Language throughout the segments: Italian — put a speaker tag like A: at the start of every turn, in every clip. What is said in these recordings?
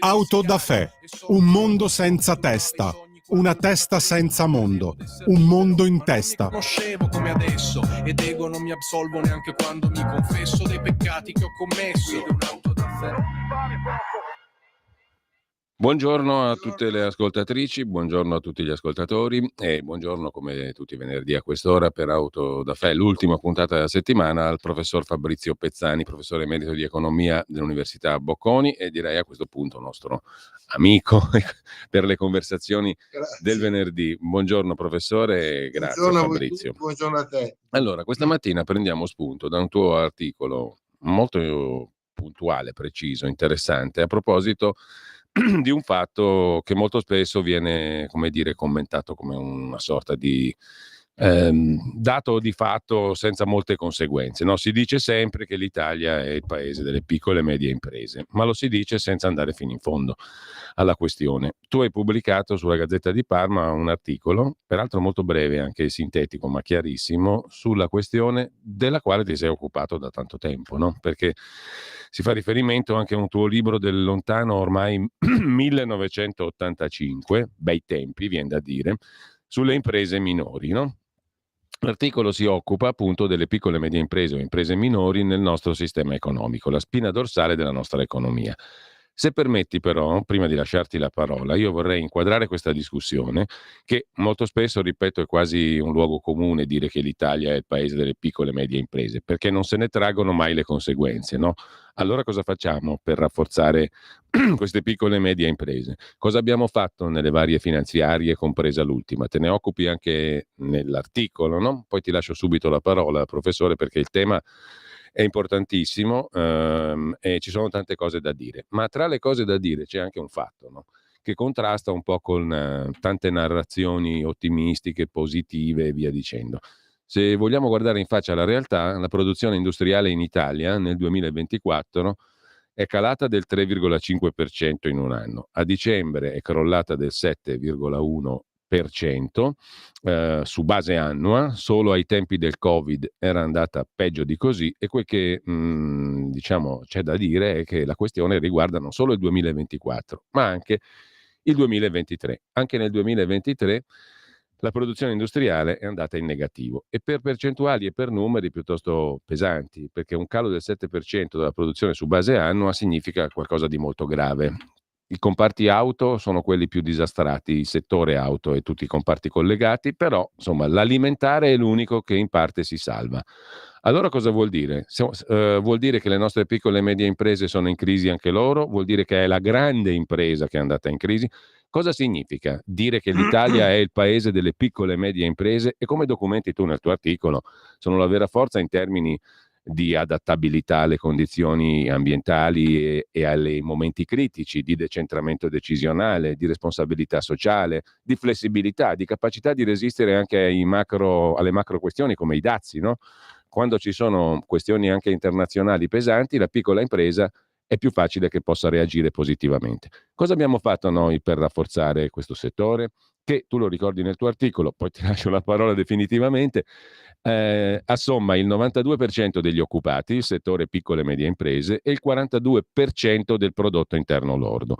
A: Auto da Fè, un mondo senza testa, una testa senza mondo, un mondo in testa.
B: Conoscevo come adesso ed ego non mi absolvo neanche quando mi confesso dei peccati che ho commesso. Un'auto da Fè.
C: Buongiorno a tutte le ascoltatrici, buongiorno a tutti gli ascoltatori e buongiorno come tutti i venerdì a quest'ora per Auto da Fè, l'ultima puntata della settimana al professor Fabrizio Pezzani, professore emerito di economia dell'Università Bocconi e direi a questo punto nostro amico per le conversazioni del venerdì. Buongiorno professore e grazie
D: Buongiorno
C: Fabrizio.
D: Buongiorno a te.
C: Allora, questa mattina prendiamo spunto da un tuo articolo molto puntuale, preciso, interessante a proposito di un fatto che molto spesso viene, come dire, commentato come una sorta di dato di fatto senza molte conseguenze, no? Si dice sempre che l'Italia è il paese delle piccole e medie imprese, ma lo si dice senza andare fino in fondo alla questione. Tu hai pubblicato sulla Gazzetta di Parma un articolo, peraltro molto breve, anche sintetico ma chiarissimo, sulla questione della quale ti sei occupato da tanto tempo, no? Perché si fa riferimento anche a un tuo libro del lontano ormai 1985, bei tempi, viene da dire, sulle imprese minori, no? L'articolo si occupa appunto delle piccole e medie imprese o imprese minori nel nostro sistema economico, la spina dorsale della nostra economia. Se permetti però, prima di lasciarti la parola, io vorrei inquadrare questa discussione che molto spesso, ripeto, è quasi un luogo comune dire che l'Italia è il paese delle piccole e medie imprese, perché non se ne traggono mai le conseguenze, no? Allora cosa facciamo per rafforzare queste piccole e medie imprese? Cosa abbiamo fatto nelle varie finanziarie, compresa l'ultima? Te ne occupi anche nell'articolo, no? Poi ti lascio subito la parola, professore, perché il tema è importantissimo e ci sono tante cose da dire. Ma tra le cose da dire c'è anche un fatto, no? Che contrasta un po' con tante narrazioni ottimistiche, positive e via dicendo. Se vogliamo guardare in faccia la realtà, la produzione industriale in Italia nel 2024 è calata del 3,5% in un anno. A dicembre è crollata del 7,1% su base annua, solo ai tempi del Covid era andata peggio di così e quel che diciamo c'è da dire è che la questione riguarda non solo il 2024, ma anche il 2023. Anche nel 2023 la produzione industriale è andata in negativo e per percentuali e per numeri piuttosto pesanti, perché un calo del 7% della produzione su base annua significa qualcosa di molto grave. I comparti auto sono quelli più disastrati, il settore auto e tutti i comparti collegati, però insomma l'alimentare è l'unico che in parte si salva. Allora cosa vuol dire? Vuol dire che le nostre piccole e medie imprese sono in crisi anche loro? Vuol dire che è la grande impresa che è andata in crisi? Cosa significa dire che l'Italia è il paese delle piccole e medie imprese e come documenti tu nel tuo articolo sono la vera forza in termini di adattabilità alle condizioni ambientali e ai momenti critici, di decentramento decisionale, di responsabilità sociale, di flessibilità, di capacità di resistere anche alle macro questioni come i dazi, no? Quando ci sono questioni anche internazionali pesanti, la piccola impresa è più facile che possa reagire positivamente. Cosa abbiamo fatto noi per rafforzare questo settore? Che tu lo ricordi nel tuo articolo, poi ti lascio la parola definitivamente, assomma il 92% degli occupati, il settore piccole e medie imprese, e il 42% del prodotto interno lordo.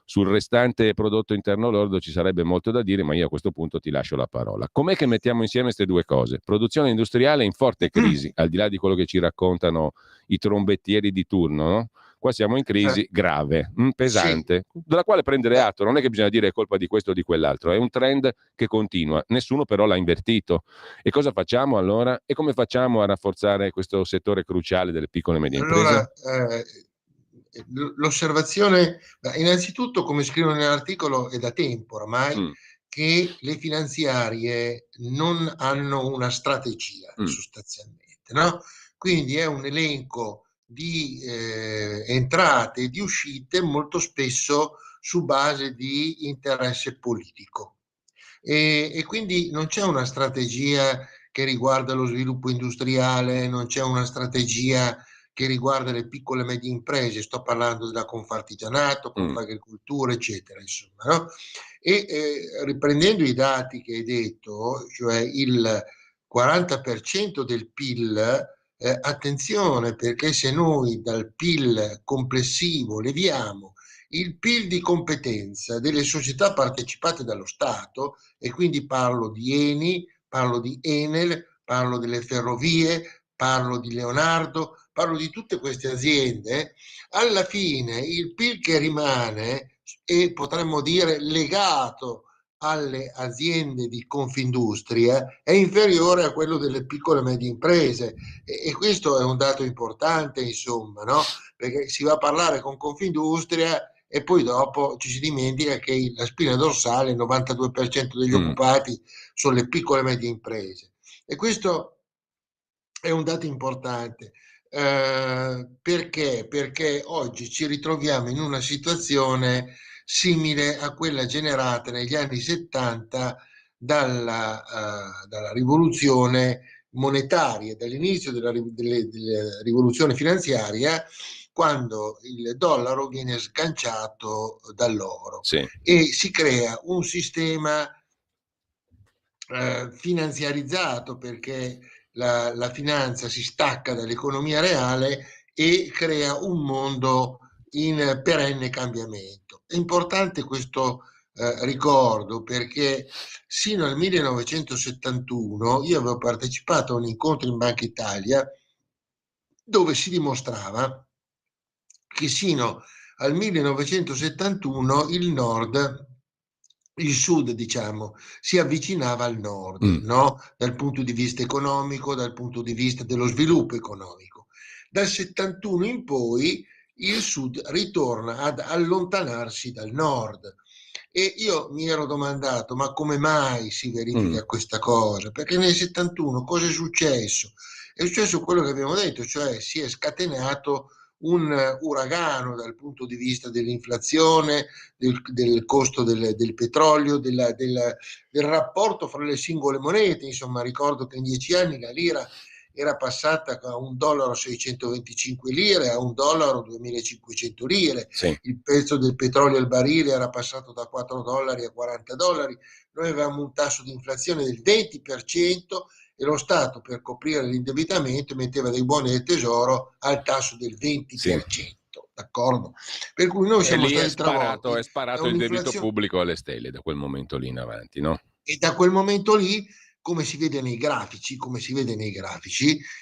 C: Sul restante prodotto interno lordo ci sarebbe molto da dire, ma io a questo punto ti lascio la parola. Com'è che mettiamo insieme queste due cose? Produzione industriale in forte crisi, al di là di quello che ci raccontano i trombettieri di turno, no? Qua siamo in crisi grave, pesante, della quale prendere atto. Non è che bisogna dire è colpa di questo o di quell'altro, è un trend che continua. Nessuno però l'ha invertito. E cosa facciamo allora? E come facciamo a rafforzare questo settore cruciale delle piccole e medie imprese?
D: Allora, l'osservazione, innanzitutto, come scrivo nell'articolo, è da tempo ormai che le finanziarie non hanno una strategia sostanzialmente, no? Quindi è un elenco di entrate e di uscite molto spesso su base di interesse politico e quindi non c'è una strategia che riguarda lo sviluppo industriale, non c'è una strategia che riguarda le piccole e medie imprese, sto parlando della Confartigianato, Confagricoltura, eccetera, insomma, no? E riprendendo i dati che hai detto, cioè il 40% del PIL, attenzione, perché se noi dal PIL complessivo leviamo il PIL di competenza delle società partecipate dallo Stato, e quindi parlo di Eni, parlo di Enel, parlo delle ferrovie, parlo di Leonardo, parlo di tutte queste aziende, alla fine il PIL che rimane, e potremmo dire legato alle aziende di Confindustria, è inferiore a quello delle piccole e medie imprese, e questo è un dato importante, insomma, no? Perché si va a parlare con Confindustria e poi dopo ci si dimentica che la spina dorsale, il 92% degli occupati sono le piccole e medie imprese, e questo è un dato importante. Perché? Perché oggi ci ritroviamo in una situazione simile a quella generata negli anni 70 dalla rivoluzione monetaria, dall'inizio della rivoluzione finanziaria, quando il dollaro viene sganciato dall'oro,
C: sì,
D: e si crea un sistema finanziarizzato, perché la finanza si stacca dall'economia reale e crea un mondo in perenne cambiamento. È importante questo ricordo, perché sino al 1971 io avevo partecipato a un incontro in Banca Italia dove si dimostrava che sino al 1971 il sud, diciamo, si avvicinava al nord, no? Dal punto di vista economico, dal punto di vista dello sviluppo economico. Dal 71 in poi il sud ritorna ad allontanarsi dal nord. E io mi ero domandato, ma come mai si verifica questa cosa? Perché nel 71 cosa è successo? È successo quello che abbiamo detto, cioè si è scatenato un uragano dal punto di vista dell'inflazione, del costo del petrolio, del rapporto fra le singole monete. Insomma, ricordo che in 10 anni la lira era passata da $1,625 a $1,2500.
C: sì.
D: Il prezzo del petrolio al barile era passato da $4 a $40. Noi avevamo un tasso di inflazione del 20%, e lo Stato, per coprire l'indebitamento, metteva dei buoni del tesoro al tasso del 20%.
C: Sì.
D: D'accordo? Per cui noi
C: E
D: siamo
C: lì è
D: stati travolti
C: sparato
D: da
C: il debito
D: un'inflazione,
C: pubblico alle stelle da quel momento lì in avanti, no?
D: e da quel momento lì, come si vede nei grafici,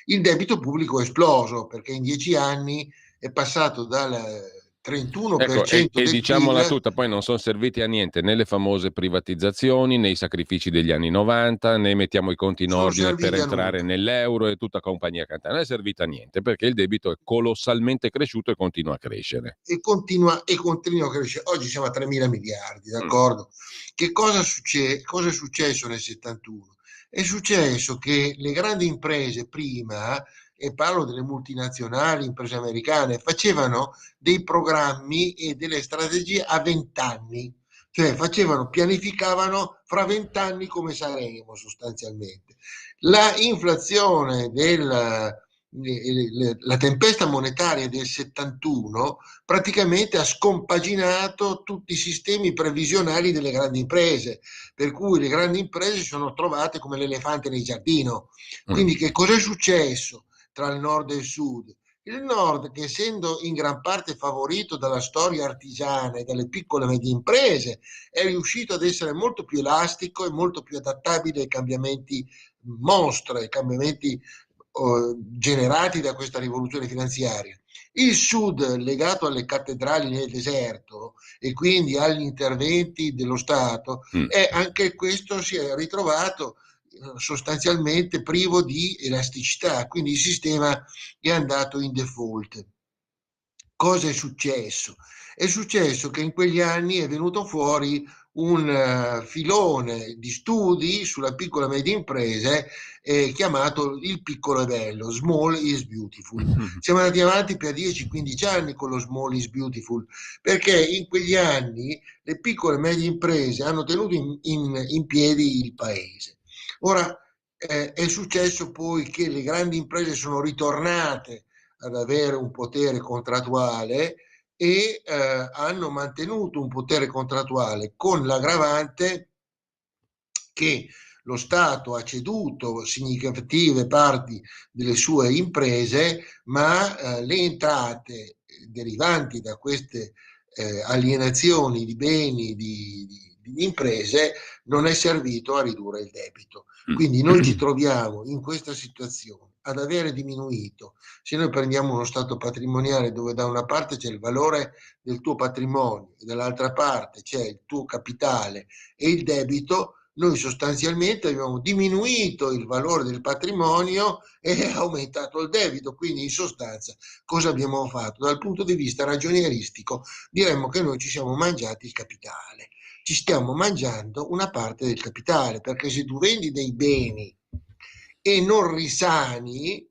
D: il debito pubblico è esploso, perché in 10 anni è passato dal
C: Ecco,
D: 31%
C: e
D: del
C: diciamola
D: PIL.
C: tutta, poi non sono serviti a niente né le famose privatizzazioni, né i sacrifici degli anni 90, né mettiamo i conti in
D: Sono
C: ordine per
D: serviti a
C: entrare
D: nulla
C: nell'euro e tutta compagnia cantante. Non è servita a niente, perché il debito è colossalmente cresciuto e continua a crescere.
D: e continua a crescere. Oggi siamo a 3.000 miliardi,
C: Mm.
D: d'accordo? Che cosa cosa è successo nel 71? È successo che le grandi imprese prima, e parlo delle multinazionali, imprese americane, facevano dei programmi e delle strategie a 20 anni, cioè pianificavano fra 20 anni come saremo sostanzialmente. La inflazione la tempesta monetaria del 71 praticamente ha scompaginato tutti i sistemi previsionali delle grandi imprese, per cui le grandi imprese si sono trovate come l'elefante nel giardino. Quindi che cosa è successo tra il nord e il sud? Il nord, che essendo in gran parte favorito dalla storia artigiana e dalle piccole e medie imprese, è riuscito ad essere molto più elastico e molto più adattabile ai cambiamenti mostri, ai cambiamenti generati da questa rivoluzione finanziaria. Il sud, legato alle cattedrali nel deserto e quindi agli interventi dello Stato, e anche questo si è ritrovato sostanzialmente privo di elasticità, quindi il sistema è andato in default. Cosa è successo? È successo che in quegli anni è venuto fuori un filone di studi sulla piccola e media imprese chiamato il piccolo è bello, small is beautiful. Siamo andati avanti per 10-15 anni con lo small is beautiful, perché in quegli anni le piccole e medie imprese hanno tenuto in piedi il paese. Ora è successo poi che le grandi imprese sono ritornate ad avere un potere contrattuale e hanno mantenuto un potere contrattuale, con l'aggravante che lo Stato ha ceduto significative parti delle sue imprese, ma le entrate derivanti da queste alienazioni di beni, di imprese, non è servito a ridurre il debito. Quindi noi ci troviamo in questa situazione ad avere diminuito. Se noi prendiamo uno stato patrimoniale dove da una parte c'è il valore del tuo patrimonio e dall'altra parte c'è il tuo capitale e il debito, noi sostanzialmente abbiamo diminuito il valore del patrimonio e aumentato il debito. Quindi in sostanza cosa abbiamo fatto? Dal punto di vista ragionieristico diremmo che noi ci siamo mangiati il capitale, ci stiamo mangiando una parte del capitale, perché se tu vendi dei beni e non risani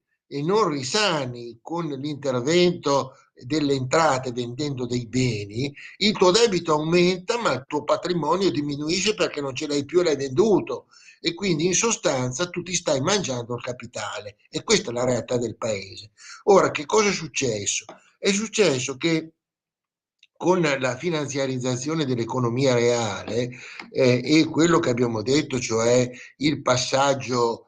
D: con l'intervento delle entrate vendendo dei beni, il tuo debito aumenta ma il tuo patrimonio diminuisce perché non ce l'hai più e l'hai venduto, e quindi in sostanza tu ti stai mangiando il capitale, e questa è la realtà del paese. Ora, che cosa è successo? È successo che con la finanziarizzazione dell'economia reale e quello che abbiamo detto, cioè il passaggio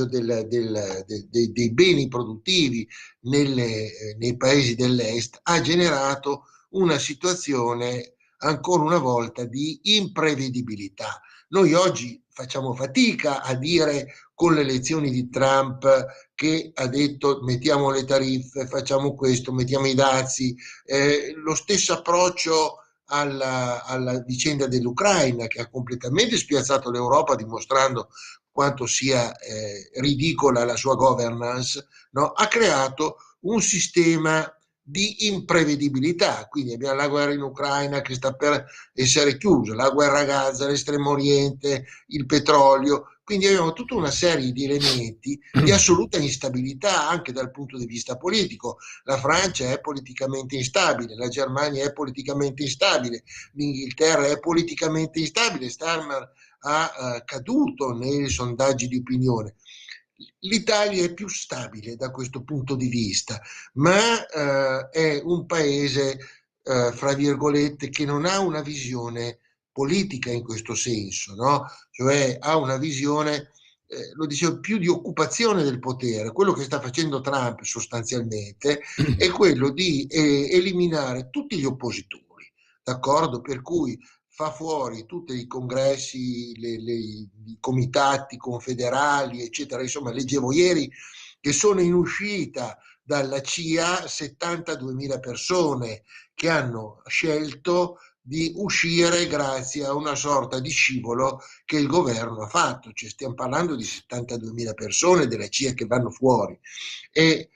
D: dei beni produttivi nei paesi dell'est, ha generato una situazione ancora una volta di imprevedibilità. Noi oggi facciamo fatica a dire, con le elezioni di Trump, che ha detto mettiamo le tariffe, facciamo questo, mettiamo i dazi, lo stesso approccio alla vicenda dell'Ucraina, che ha completamente spiazzato l'Europa, dimostrando quanto sia ridicola la sua governance, no? Ha creato un sistema di imprevedibilità. Quindi abbiamo la guerra in Ucraina che sta per essere chiusa, la guerra a Gaza, l'Estremo Oriente, il petrolio. Quindi abbiamo tutta una serie di elementi di assoluta instabilità anche dal punto di vista politico. La Francia è politicamente instabile, la Germania è politicamente instabile, l'Inghilterra è politicamente instabile, Starmer ha caduto nei sondaggi di opinione. L'Italia è più stabile da questo punto di vista, ma è un paese, fra virgolette, che non ha una visione politica in questo senso, no? Cioè ha una visione, lo dicevo, più di occupazione del potere. Quello che sta facendo Trump sostanzialmente è quello di eliminare tutti gli oppositori, d'accordo? Per cui fa fuori tutti i congressi, i comitati confederali, eccetera. Insomma, leggevo ieri che sono in uscita dalla CIA 72.000 persone che hanno scelto di uscire grazie a una sorta di scivolo che il governo ha fatto. Cioè, stiamo parlando di 72.000 persone della CIA che vanno fuori. E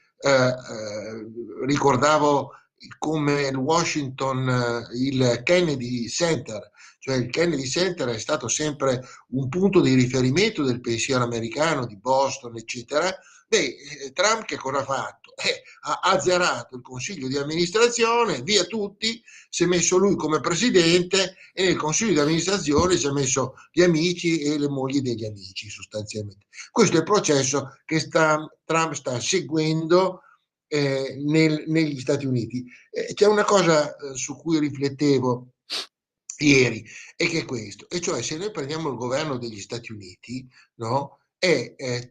D: ricordavo come il Washington, il Kennedy Center, cioè il Kennedy Center è stato sempre un punto di riferimento del pensiero americano, di Boston, eccetera. Beh, Trump che cosa ha fatto? Ha azzerato il consiglio di amministrazione, via tutti, si è messo lui come presidente e nel consiglio di amministrazione si è messo gli amici e le mogli degli amici, sostanzialmente. Questo è il processo che Trump sta seguendo negli Stati Uniti. C'è una cosa su cui riflettevo ieri, e che è questo, e cioè se noi prendiamo il governo degli Stati Uniti, no?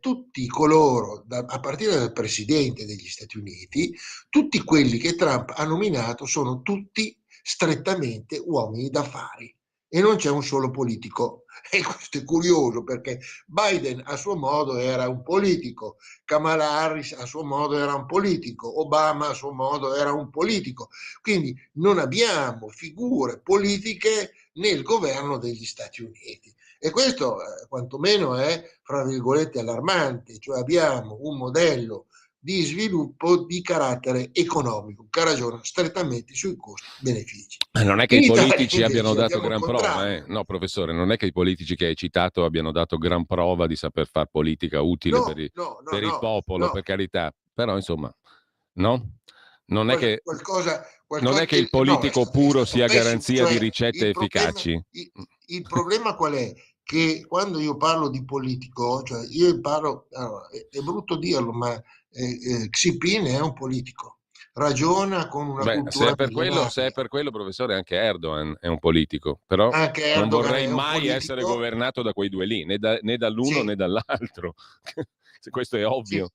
D: Tutti coloro, a partire dal presidente degli Stati Uniti, tutti quelli che Trump ha nominato sono tutti strettamente uomini d'affari e non c'è un solo politico. E questo è curioso perché Biden a suo modo era un politico, Kamala Harris a suo modo era un politico, Obama a suo modo era un politico. Quindi non abbiamo figure politiche nel governo degli Stati Uniti. E questo quantomeno è, fra virgolette, allarmante, cioè abbiamo un modello di sviluppo di carattere economico che ragiona strettamente sui costi-benefici.
C: Non è che i politici abbiano dato gran prova, no professore, non è che i politici che hai citato abbiano dato gran prova di saper fare politica utile per il popolo, per carità, però insomma, no? Non è che il politico puro sia garanzia di ricette efficaci.
D: Il problema qual è? Che quando io parlo di politico, cioè io parlo, allora, è brutto dirlo, ma Xi Jinping è un politico, ragiona con una cultura
C: se è per quello, professore, anche Erdogan è un politico, però non vorrei mai essere governato da quei due lì, né dall'uno né dall'altro. Questo è ovvio.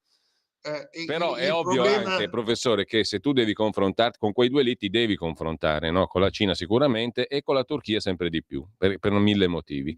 C: Però è
D: il
C: ovvio
D: problema...
C: anche, professore, che se tu devi confrontarti con quei due lì, ti devi confrontare, no? Con la Cina sicuramente e con la Turchia sempre di più, per mille motivi.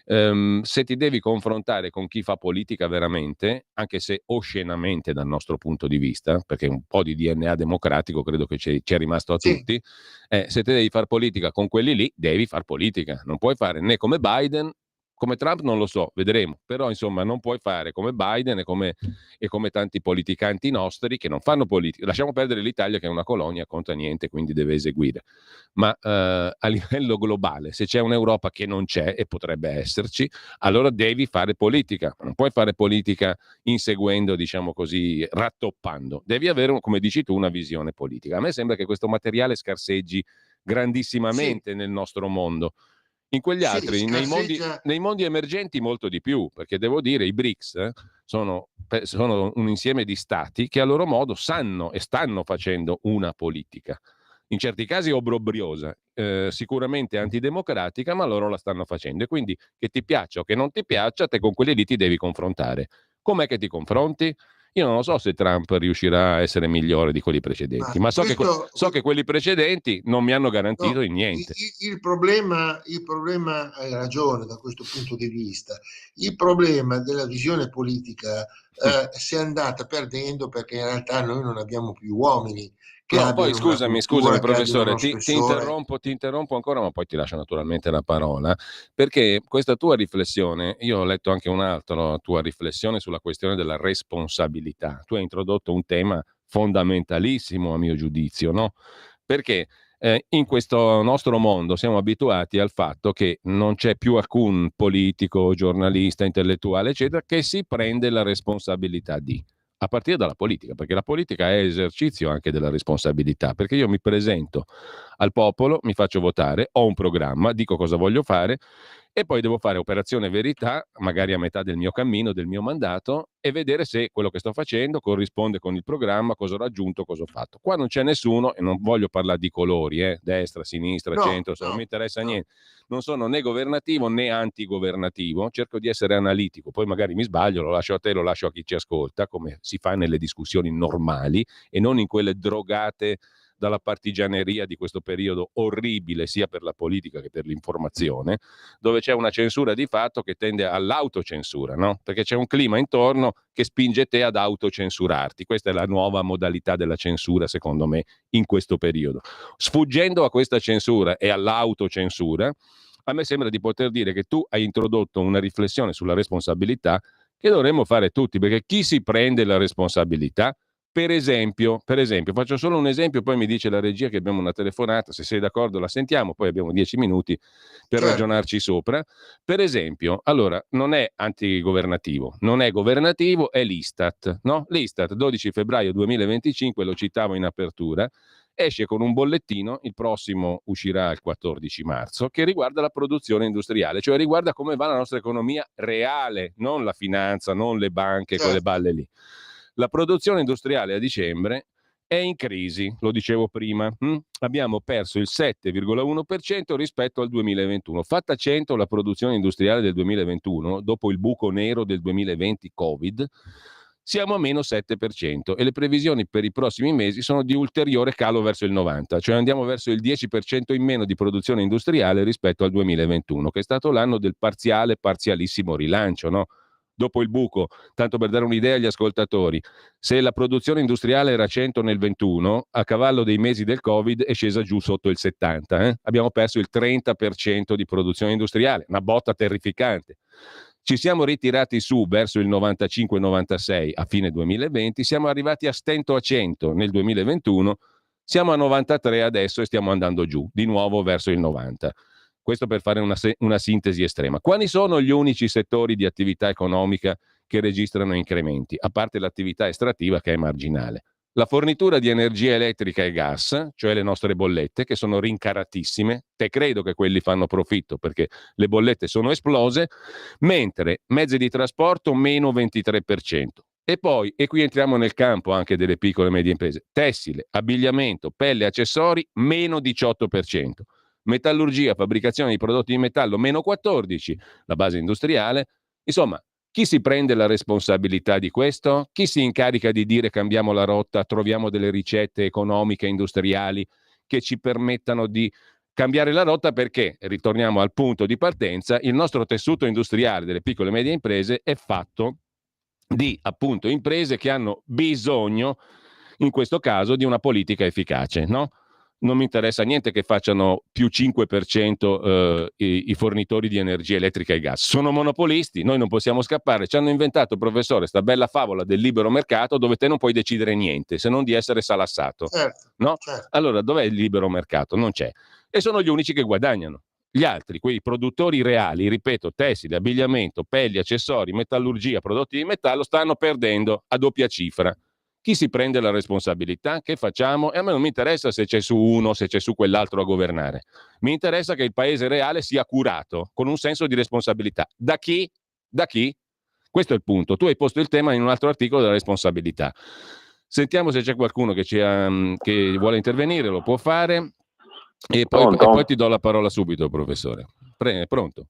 C: Se ti devi confrontare con chi fa politica veramente, anche se oscenamente dal nostro punto di vista, perché un po' di DNA democratico credo che ci è rimasto a
D: Sì,
C: tutti, se te devi fare politica con quelli lì, devi fare politica. Non puoi fare né come Biden, come Trump non lo so, vedremo, però insomma non puoi fare come Biden e come tanti politicanti nostri che non fanno politica. Lasciamo perdere l'Italia che è una colonia, conta niente, quindi deve eseguire. Ma a livello globale, se c'è un'Europa che non c'è e potrebbe esserci, allora devi fare politica. Non puoi fare politica inseguendo, diciamo così, rattoppando. Devi avere, come dici tu, una visione politica. A me sembra che questo materiale scarseggi
D: sì,
C: grandissimamente nel nostro mondo. In quegli
D: sì,
C: altri,
D: scarseggia.
C: nei mondi emergenti molto di più, perché devo dire i BRICS sono un insieme di stati che a loro modo sanno e stanno facendo una politica, in certi casi obbrobriosa, sicuramente antidemocratica, ma loro la stanno facendo e quindi che ti piaccia o che non ti piaccia, te con quelli lì ti devi confrontare. Com'è che ti confronti? Io non lo so se Trump riuscirà a essere migliore di quelli precedenti,
D: Ma
C: ma
D: questo,
C: so che quelli precedenti non mi hanno garantito
D: no,
C: in niente.
D: il problema, hai ragione da questo punto di vista, il problema della visione politica si è andata perdendo perché in realtà noi non abbiamo più uomini che
C: No, poi
D: abbiano una
C: scusami,
D: cultura, che abbiano
C: professore,
D: uno spessore.
C: ti interrompo ancora, ma poi ti lascio naturalmente la parola, perché questa tua riflessione, io ho letto anche un'altra tua riflessione sulla questione della responsabilità. Tu hai introdotto un tema fondamentalissimo a mio giudizio, no? Perché in questo nostro mondo siamo abituati al fatto che non c'è più alcun politico, giornalista, intellettuale, eccetera, che si prende la responsabilità di a partire dalla politica, perché la politica è esercizio anche della responsabilità, perché io mi presento al popolo, mi faccio votare, ho un programma, dico cosa voglio fare e poi devo fare operazione verità, magari a metà del mio cammino, del mio mandato, e vedere se quello che sto facendo corrisponde con il programma, cosa ho raggiunto, cosa ho fatto. Qua non c'è nessuno, e non voglio parlare di colori, destra, sinistra,
D: No,
C: centro, se non mi
D: no,
C: interessa
D: no.
C: niente. Non sono né governativo né antigovernativo, cerco di essere analitico, poi magari mi sbaglio, lo lascio a te, lo lascio a chi ci ascolta, come si fa nelle discussioni normali e non in quelle drogate dalla partigianeria di questo periodo orribile sia per la politica che per l'informazione, dove c'è una censura di fatto che tende all'autocensura, no? Perché c'è un clima intorno che spinge te ad autocensurarti. Questa è la nuova modalità della censura, secondo me, in questo periodo. Sfuggendo a questa censura e all'autocensura, a me sembra di poter dire che tu hai introdotto una riflessione sulla responsabilità che dovremmo fare tutti, perché chi si prende la responsabilità? Per esempio, faccio solo un esempio, poi mi dice la regia che abbiamo una telefonata, se sei d'accordo la sentiamo, poi abbiamo 10 minuti per
D: Certo,
C: ragionarci sopra. Per esempio, allora, non è antigovernativo, non è governativo, è l'Istat, no? L'Istat, 12 febbraio 2025, lo citavo in apertura, esce con un bollettino, il prossimo uscirà il 14 marzo, che riguarda la produzione industriale, cioè riguarda come va la nostra economia reale, non la finanza, non le banche, quelle
D: certo.
C: balle lì. La produzione industriale a dicembre è in crisi, lo dicevo prima, abbiamo perso il 7,1% rispetto al 2021. Fatta 100 la produzione industriale del 2021, dopo il buco nero del 2020 Covid, siamo a meno 7% e le previsioni per i prossimi mesi sono di ulteriore calo verso il 90, cioè andiamo verso il 10% in meno di produzione industriale rispetto al 2021, che è stato l'anno del parzialissimo rilancio, no? Dopo il buco, tanto per dare un'idea agli ascoltatori, se la produzione industriale era 100 nel 21, a cavallo dei mesi del Covid è scesa giù sotto il 70. Abbiamo perso il 30% di produzione industriale, una botta terrificante. Ci siamo ritirati su verso il 95-96 a fine 2020, siamo arrivati a stento a 100 nel 2021, siamo a 93 adesso e stiamo andando giù, di nuovo verso il 90. Questo per fare una sintesi estrema. Quali sono gli unici settori di attività economica che registrano incrementi, a parte l'attività estrattiva che è marginale? La fornitura di energia elettrica e gas, cioè le nostre bollette, che sono rincaratissime, te credo che quelli fanno profitto perché le bollette sono esplose, mentre mezzi di trasporto meno 23%. E poi, e qui entriamo nel campo anche delle piccole e medie imprese, tessile, abbigliamento, pelle, accessori, meno 18%. Metallurgia, fabbricazione di prodotti di metallo, meno 14%, la base industriale. Insomma, Chi si prende la responsabilità di questo? Chi si incarica di dire cambiamo la rotta, troviamo delle ricette economiche, industriali che ci permettano di cambiare la rotta, perché, ritorniamo al punto di partenza, il nostro tessuto industriale delle piccole e medie imprese è fatto di appunto imprese che hanno bisogno, in questo caso, di una politica efficace, no? Non mi interessa niente che facciano più 5% i fornitori di energia elettrica e gas. Sono monopolisti, noi non possiamo scappare. Ci hanno inventato, professore, sta bella favola del libero mercato dove te non puoi decidere niente se non di essere salassato.
D: Certo,
C: No?
D: certo.
C: Allora, dov'è il libero mercato? Non c'è. E sono gli unici che guadagnano. Gli altri, quei produttori reali, ripeto, tessile, abbigliamento, pelli, accessori, metallurgia, prodotti di metallo, stanno perdendo a doppia cifra. Chi si prende la responsabilità? Che facciamo? E a me non mi interessa se c'è su uno, se c'è su quell'altro a governare. Mi interessa che il paese reale sia curato con un senso di responsabilità. Da chi? Da chi? Questo è il punto. Tu hai posto il tema in un altro articolo della responsabilità. Sentiamo se c'è qualcuno che vuole intervenire, lo può fare. E poi ti do la parola subito, professore. Pronto?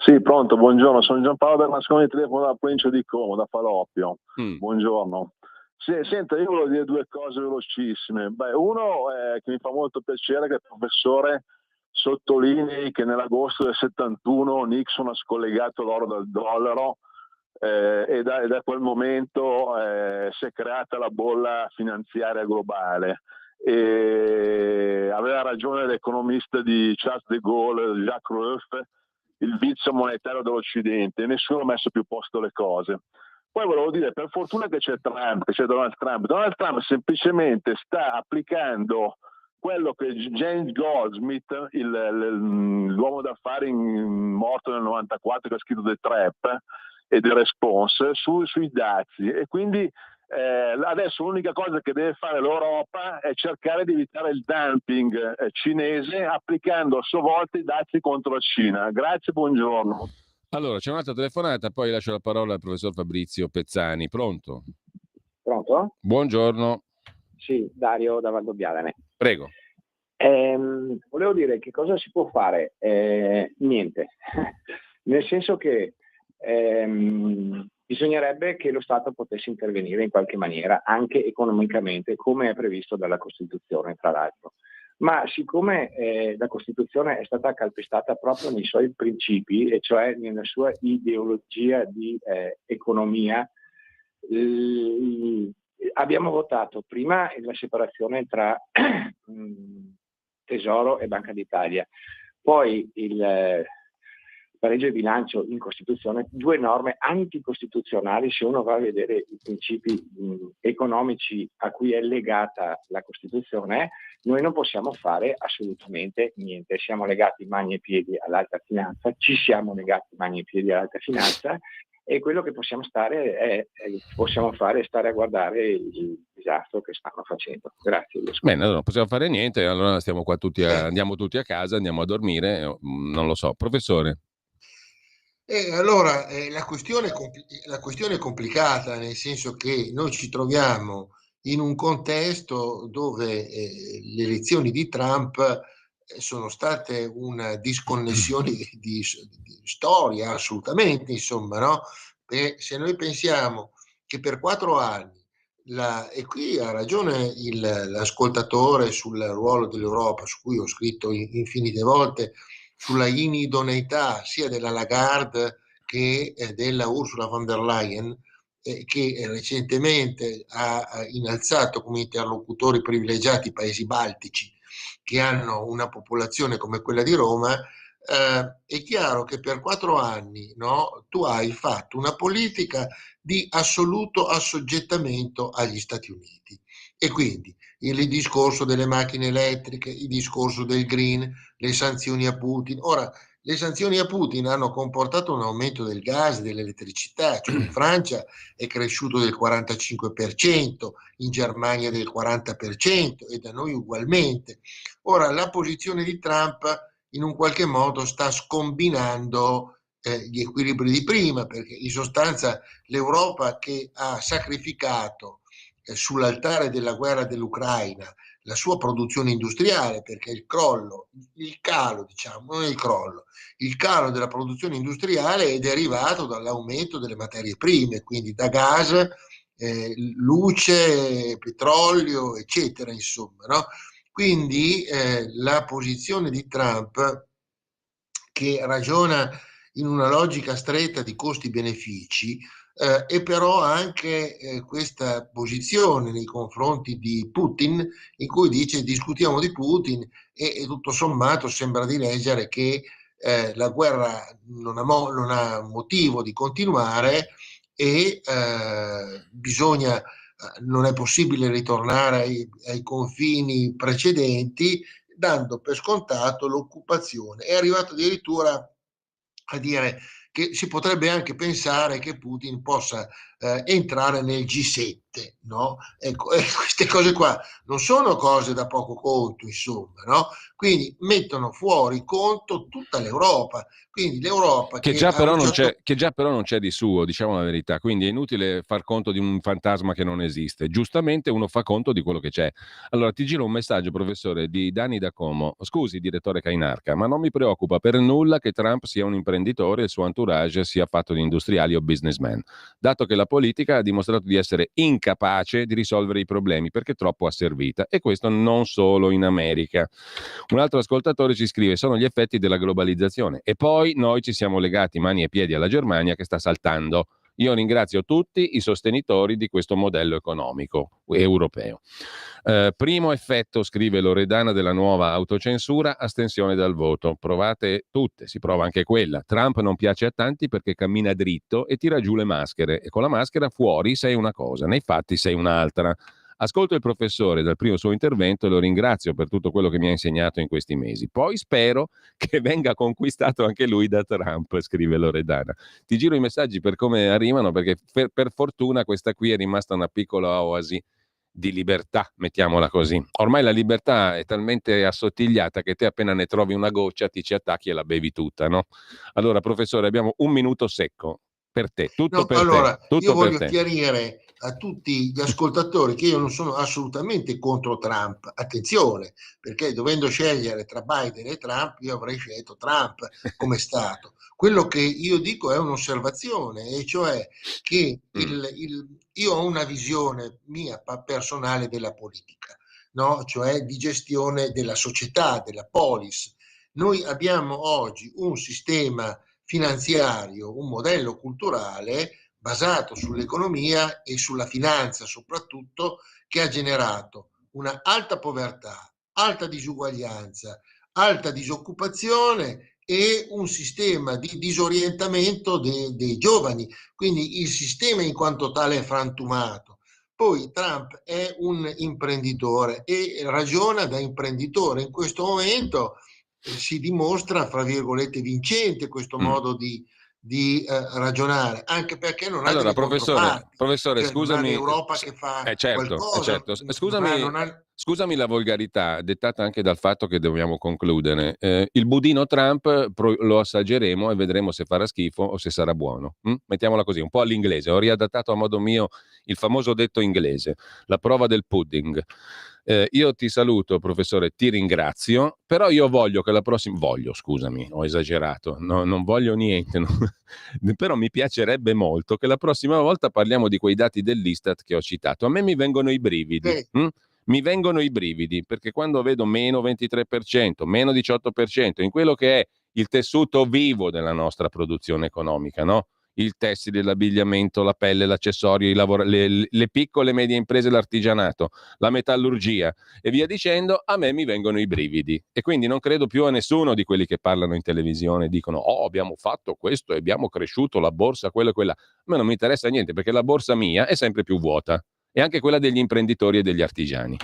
E: Sì, pronto, buongiorno. Sono Giampaolo Bernasconi, telefono dalla provincia di Como, da Faloppio. Buongiorno. Sì, senta, io volevo dire due cose velocissime. Uno è che mi fa molto piacere che il professore sottolinei che nell'agosto del 71 Nixon ha scollegato l'oro dal dollaro e da quel momento si è creata la bolla finanziaria globale. E aveva ragione l'economista di Charles de Gaulle, Jacques Rueff, il vizio monetario dell'Occidente, nessuno ha messo più posto le cose. Poi volevo dire, per fortuna che c'è Donald Trump. Donald Trump semplicemente sta applicando quello che James Goldsmith, l'uomo d'affari morto nel 94, che ha scritto The Trap e The Response, sui dazi. E quindi adesso l'unica cosa che deve fare l'Europa è cercare di evitare il dumping cinese applicando a sua volta i dazi contro la Cina. Grazie, buongiorno.
C: Allora, c'è un'altra telefonata, poi lascio la parola al professor Fabrizio Pezzani. Pronto?
F: Pronto?
C: Buongiorno.
F: Sì, Dario da Valdobbiadene.
C: Prego.
F: Volevo dire che cosa si può fare? Niente. Nel senso che bisognerebbe che lo Stato potesse intervenire in qualche maniera, anche economicamente, come è previsto dalla Costituzione, tra l'altro. Ma siccome la Costituzione è stata calpestata proprio nei suoi principi, e cioè nella sua ideologia di economia, abbiamo votato prima la separazione tra Tesoro e Banca d'Italia, poi il pareggio di bilancio in Costituzione, due norme anticostituzionali. Se uno va a vedere i principi economici a cui è legata la Costituzione, noi non possiamo fare assolutamente niente. Siamo legati mani e piedi all'alta finanza, ci siamo legati mani e piedi all'alta finanza, e quello che possiamo fare è stare a guardare il disastro che stanno facendo. Grazie.
C: Bene, allora non possiamo fare niente, allora stiamo qua andiamo tutti a casa, andiamo a dormire, non lo so. Professore?
D: Allora, la questione è complicata, nel senso che noi ci troviamo in un contesto dove le elezioni di Trump sono state una disconnessione di storia, assolutamente, insomma, no? E se noi pensiamo che per 4 anni, e qui ha ragione l'ascoltatore sul ruolo dell'Europa, su cui ho scritto infinite volte, sulla inidoneità sia della Lagarde che della Ursula von der Leyen, che recentemente ha innalzato come interlocutori privilegiati i paesi baltici, che hanno una popolazione come quella di Roma. È chiaro che per 4 anni, no, tu hai fatto una politica di assoluto assoggettamento agli Stati Uniti, e quindi il discorso delle macchine elettriche, il discorso del green, le sanzioni a Putin. Ora, le sanzioni a Putin hanno comportato un aumento del gas, dell'elettricità, cioè in Francia è cresciuto del 45%, in Germania del 40% e da noi ugualmente. Ora, la posizione di Trump in un qualche modo sta scombinando gli equilibri di prima, perché in sostanza l'Europa, che ha sacrificato sull'altare della guerra dell'Ucraina la sua produzione industriale, perché il calo, diciamo, non il crollo, il calo della produzione industriale è derivato dall'aumento delle materie prime, quindi da gas, luce, petrolio, eccetera, insomma, no? Quindi la posizione di Trump, che ragiona in una logica stretta di costi-benefici, e però anche questa posizione nei confronti di Putin, in cui dice discutiamo di Putin, e tutto sommato sembra di leggere che la guerra non ha motivo di continuare e bisogna, non è possibile ritornare ai confini precedenti, dando per scontato l'occupazione. È arrivato addirittura a dire che si potrebbe anche pensare che Putin possa entrare nel G7, no? Ecco, queste cose qua non sono cose da poco conto, insomma, no? Quindi mettono fuori conto tutta l'Europa, quindi l'Europa
C: che già però non c'è di suo, diciamo la verità, quindi è inutile far conto di un fantasma che non esiste, giustamente uno fa conto di quello che c'è. Allora ti giro un messaggio, professore, di Dani da Como: scusi direttore Cainarca, ma non mi preoccupa per nulla che Trump sia un imprenditore e il suo entourage sia fatto di industriali o businessman, dato che la politica ha dimostrato di essere incapace di risolvere i problemi perché troppo asservita, e questo non solo in America. Un altro ascoltatore ci scrive: sono gli effetti della globalizzazione, e poi noi ci siamo legati mani e piedi alla Germania che sta saltando. Io ringrazio tutti i sostenitori di questo modello economico europeo. Primo effetto, scrive Loredana, della nuova autocensura: astensione dal voto. Provate tutte, si prova anche quella. Trump non piace a tanti perché cammina dritto e tira giù le maschere, e con la maschera fuori sei una cosa, nei fatti sei un'altra. Ascolto il professore dal primo suo intervento e lo ringrazio per tutto quello che mi ha insegnato in questi mesi. Poi spero che venga conquistato anche lui da Trump, scrive Loredana. Ti giro i messaggi per come arrivano, perché per fortuna questa qui è rimasta una piccola oasi di libertà, mettiamola così. Ormai la libertà è talmente assottigliata che te appena ne trovi una goccia ti ci attacchi e la bevi tutta, no? Allora, professore, abbiamo un minuto secco per te, tutto
D: No,
C: per
D: allora,
C: te. Tutto
D: io voglio
C: per te.
D: chiarire a tutti gli ascoltatori che io non sono assolutamente contro Trump, attenzione, perché dovendo scegliere tra Biden e Trump io avrei scelto Trump come Stato. Quello che io dico è un'osservazione, e cioè che io ho una visione mia personale della politica, no? Cioè di gestione della società, della polis. Noi abbiamo oggi un sistema finanziario, un modello culturale basato sull'economia e sulla finanza soprattutto, che ha generato una alta povertà, alta disuguaglianza, alta disoccupazione e un sistema di disorientamento dei giovani. Quindi il sistema in quanto tale è frantumato. Poi Trump è un imprenditore e ragiona da imprenditore. In questo momento si dimostra, fra virgolette, vincente questo modo di ragionare, anche perché non ha
C: allora,
D: delle controparti.
C: professore,
D: Cioè,
C: scusami,
D: non ha l'Europa che fa qualcosa.
C: certo. Scusami la volgarità, dettata anche dal fatto che dobbiamo concludere. Il budino Trump lo assaggeremo e vedremo se farà schifo o se sarà buono. Mettiamola così, un po' all'inglese. Ho riadattato a modo mio il famoso detto inglese, la prova del pudding. Io ti saluto, professore, ti ringrazio, però io voglio che la prossima... scusami, ho esagerato, no, non voglio niente, no. Però mi piacerebbe molto che la prossima volta parliamo di quei dati dell'Istat che ho citato. A me mi vengono i brividi. Mi vengono i brividi, perché quando vedo meno 23%, meno 18% in quello che è il tessuto vivo della nostra produzione economica, no? Il tessile, l'abbigliamento, la pelle, l'accessorio, le piccole e medie imprese, l'artigianato, la metallurgia e via dicendo, a me mi vengono i brividi. E quindi non credo più a nessuno di quelli che parlano in televisione e dicono abbiamo fatto questo e abbiamo cresciuto la borsa, quello e quella. A me non mi interessa niente, perché la borsa mia è sempre più vuota, e anche quella degli imprenditori e degli artigiani.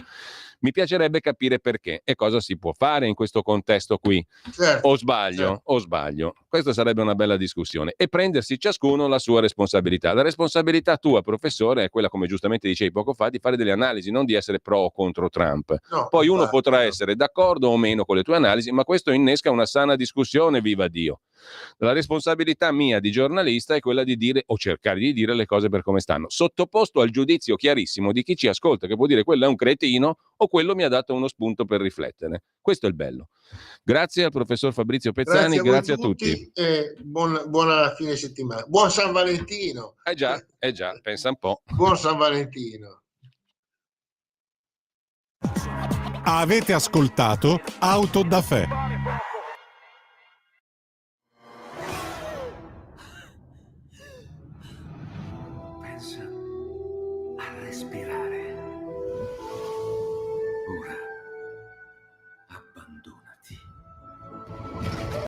C: Mi piacerebbe capire perché e cosa si può fare in questo contesto qui.
D: Certo,
C: O sbaglio? Questa sarebbe una bella discussione, e prendersi ciascuno la sua responsabilità. La responsabilità tua, professore, è quella, come giustamente dicevi poco fa, di fare delle analisi, non di essere pro o contro Trump.
D: no,
C: Poi
D: infatti,
C: uno potrà essere d'accordo o meno con le tue analisi, ma questo innesca una sana discussione, viva Dio. La responsabilità mia di giornalista è quella di dire o cercare di dire le cose per come stanno, sottoposto al giudizio chiarissimo di chi ci ascolta, che può dire quello è un cretino o quello mi ha dato uno spunto per riflettere. Questo è il bello. Grazie al professor Fabrizio Pezzani, grazie a tutti.
D: E buona fine settimana. Buon San Valentino.
C: Già, pensa un po'.
D: Buon San Valentino.
A: Avete ascoltato Auto da Fè.
G: Pensa a respirare.